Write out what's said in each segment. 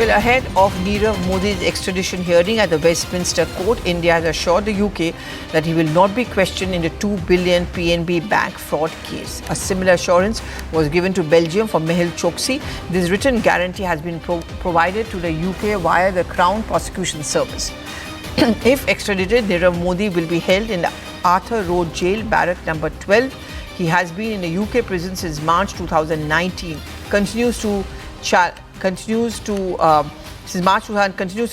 Well, ahead of Nirav Modi's extradition hearing at the Westminster Court, India has assured the UK that he will not be questioned in the 2 billion PNB bank fraud case. A similar assurance was given to Belgium for Mehul Choksi. This written guarantee has been provided to the UK via the Crown Prosecution Service. If extradited, Nirav Modi will be held in the Arthur Road Jail, barrack number 12. He has been in the UK prison since March 2019. Continues to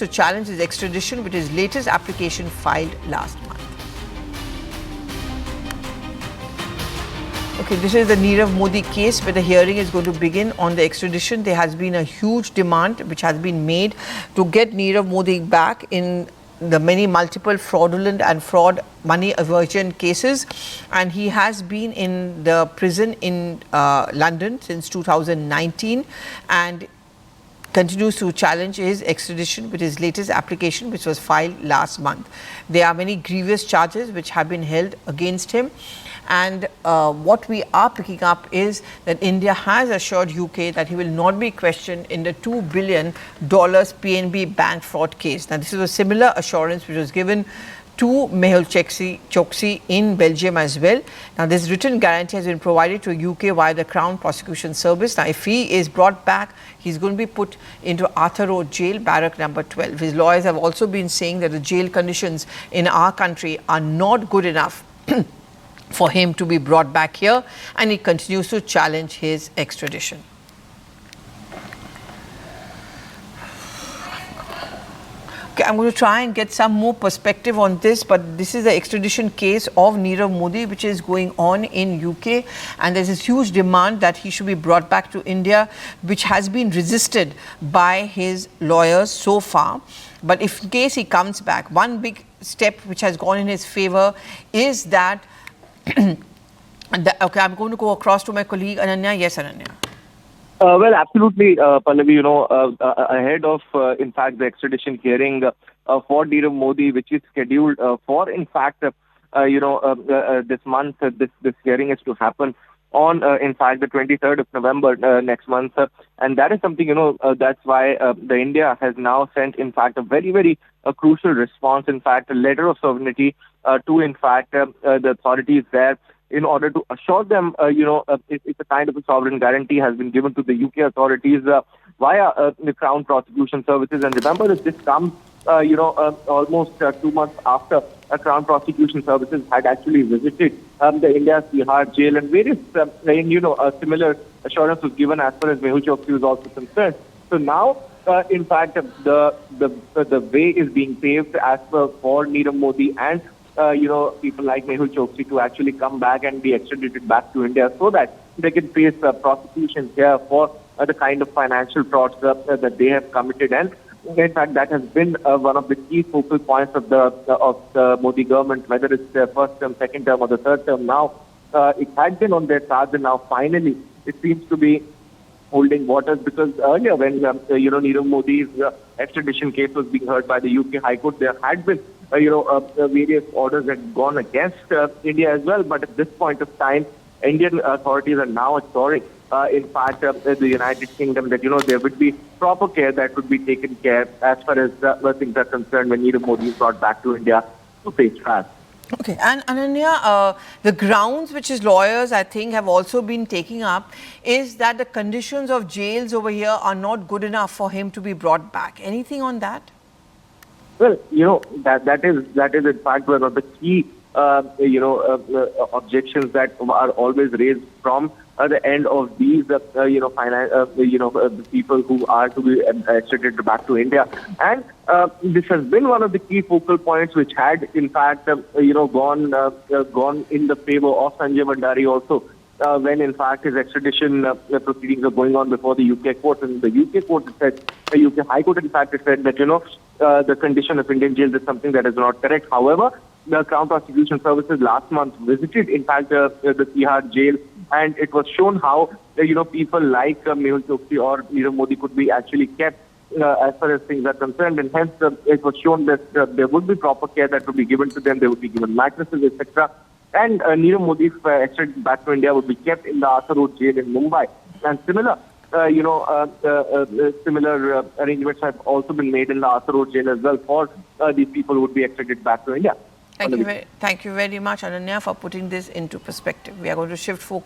challenge his extradition with his latest application filed last month. Okay, this is the Nirav Modi case where the hearing is going to begin on the extradition. There has been a huge demand which has been made to get Nirav Modi back in the many multiple fraudulent and fraud money aversion cases, and he has been in the prison in London since 2019 and continues to challenge his extradition with his latest application, which was filed last month. There are many grievous charges which have been held against him, and what we are picking up is that India has assured UK that he will not be questioned in the $2 billion PNB bank fraud case. Now, this is a similar assurance which was given to Mehul Choksi in Belgium as well. Now, this written guarantee has been provided to UK via the Crown Prosecution Service. Now, if he is brought back, he's going to be put into Arthur Road Jail, barrack number 12. His lawyers have also been saying that the jail conditions in our country are not good enough for him to be brought back here, and he continues to challenge his extradition. Okay, I'm going to try and get some more perspective on this, but this is the extradition case of Nirav Modi which is going on in UK, and there's this huge demand that he should be brought back to India, which has been resisted by his lawyers so far. But if in case he comes back, one big step which has gone in his favor is that okay, I'm going to go across to my colleague Ananya. Yes, Ananya. Well, absolutely, Pallavi, ahead of, in fact, the extradition hearing for Nirav Modi, which is scheduled for, in fact, this month, this hearing is to happen on, in fact, the 23rd of November next month. And that is something, that's why the India has now sent, in fact, a very, very crucial response, in fact, a letter of sovereignty to, in fact, the authorities there, in order to assure them, it's a kind of a sovereign guarantee has been given to the UK authorities via the Crown Prosecution Services. And remember that this comes, almost 2 months after Crown Prosecution Services had actually visited the India's Tihar jail, and various, a similar assurance was given as far as Mehul Choksi was also concerned. So now, in fact, the way is being paved as per for Nirav Modi and people like Mehul Choksi to actually come back and be extradited back to India so that they can face prosecution here for the kind of financial frauds that they have committed. And in fact, that has been one of the key focal points of the Modi government, whether it's their first term, second term, or the third term. Now, it had been on their cards, and now finally it seems to be holding waters, because earlier when Nirav Modi's extradition case was being heard by the UK High Court, there had been various orders that had gone against India as well. But at this point of time, Indian authorities are now assuring, in fact, the United Kingdom that, there would be proper care that would be taken care as far as things are concerned when Nirav Modi is brought back to India to face trial. Okay, and Ananya, the grounds which his lawyers, I think, have also been taking up is that the conditions of jails over here are not good enough for him to be brought back. Anything on that? Well, that is in fact one of the key, objections that are always raised from the end of these, people who are to be extradited back to India. And this has been one of the key focal points which had, in fact, gone in the favor of Sanjay Bhandari also, when, in fact, his extradition proceedings are going on before the UK court. And the UK court said, the UK High Court, in fact, said that, the condition of Indian jails is something that is not correct. However, the Crown Prosecution Services last month visited, in fact, the Tihar jail, and it was shown how, people like Mehul Choksi or Nirav Modi could be actually kept as far as things are concerned. And hence, it was shown that there would be proper care that would be given to them. They would be given mattresses, etc. And Nirav Modi's extradition back to India would be kept in the Arthur Road jail in Mumbai. And similar similar arrangements have also been made in the Arthur Road jail as well for these people who would be extradited back to India. Thank you very much, Ananya, for putting this into perspective. We are going to shift focus.